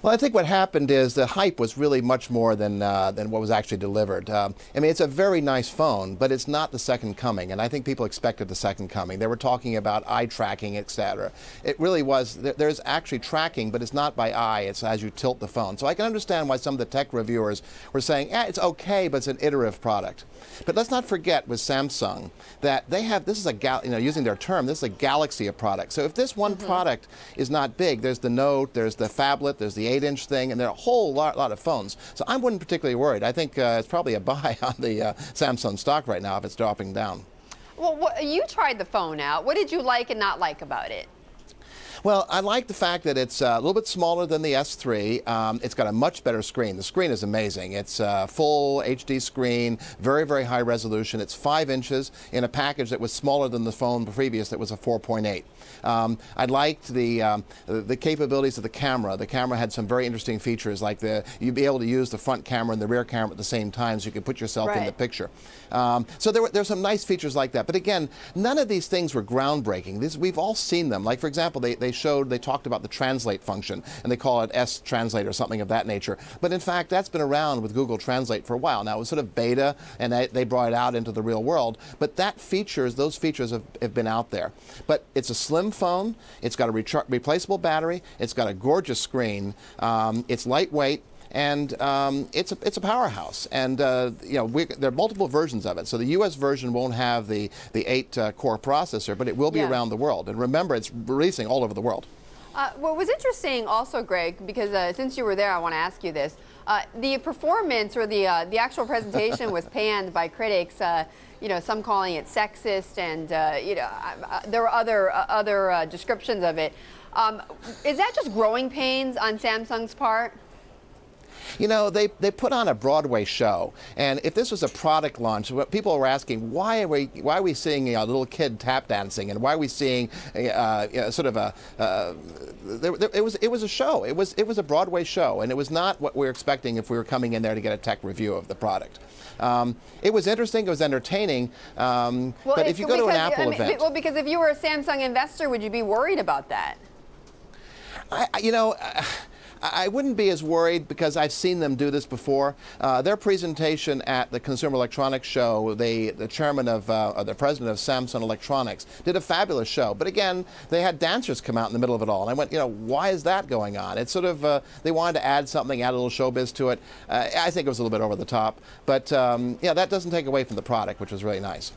Well, I think what happened is the hype was really much more than what was actually delivered. I mean, it's a very nice phone, but it's not the second coming, and I think people expected the second coming. They were talking about eye tracking, etc. It really was. There's actually tracking, but it's not by eye. It's as you tilt the phone. So I can understand why some of the tech reviewers were saying, "Yeah, it's okay, but it's an iterative product." But let's not forget with Samsung that they have, this is a using their term, this is a galaxy of products. So if this one product is not big, there's the Note, there's the phablet, there's the 8-inch thing, and there are a whole lot of phones. So I wouldn't particularly worried. I think it's probably a buy on the Samsung stock right now if it's dropping down. Well, you tried the phone out. What did you like and not like about it? Well, I like the fact that it's a little bit smaller than the S3. It's got a much better screen. The screen is amazing. It's a full HD screen, very, very high resolution. It's 5 inches in a package that was smaller than the phone previous that was a 4.8. I liked the capabilities of the camera. The camera had some very interesting features, like you'd be able to use the front camera and the rear camera at the same time, so you could put yourself in the picture. So there's some nice features like that. But again, none of these things were groundbreaking. We've all seen them. Like, for example, they talked about the translate function, and they call it S-Translate or something of that nature. But in fact, that's been around with Google Translate for a while. Now, it was sort of beta, and they brought it out into the real world. But those features have been out there. But it's a slim phone. It's got a replaceable battery. It's got a gorgeous screen. It's lightweight. And it's a powerhouse, and there are multiple versions of it. So the U.S. version won't have the 8-core processor, but it will be around the world. And remember, it's releasing all over the world. What was interesting also, Greg, because since you were there, I want to ask you this. The performance or the actual presentation was panned by critics, some calling it sexist, and there were other descriptions of it. Is that just growing pains on Samsung's part? You know, they put on a Broadway show, and if this was a product launch, people were asking, why are we seeing a little kid tap dancing, and why are we seeing sort of it was a show. It was a Broadway show, and it was not what we were expecting if we were coming in there to get a tech review of the product. It was interesting. It was entertaining. But if you go to an Apple event, well, because if you were a Samsung investor, would you be worried about that? I wouldn't be as worried because I've seen them do this before. Their presentation at the Consumer Electronics Show, the chairman or the president of Samsung Electronics did a fabulous show. But again, they had dancers come out in the middle of it all. And I went, why is that going on? It's sort of, they wanted to add something, add a little showbiz to it. I think it was a little bit over the top. But yeah, that doesn't take away from the product, which was really nice.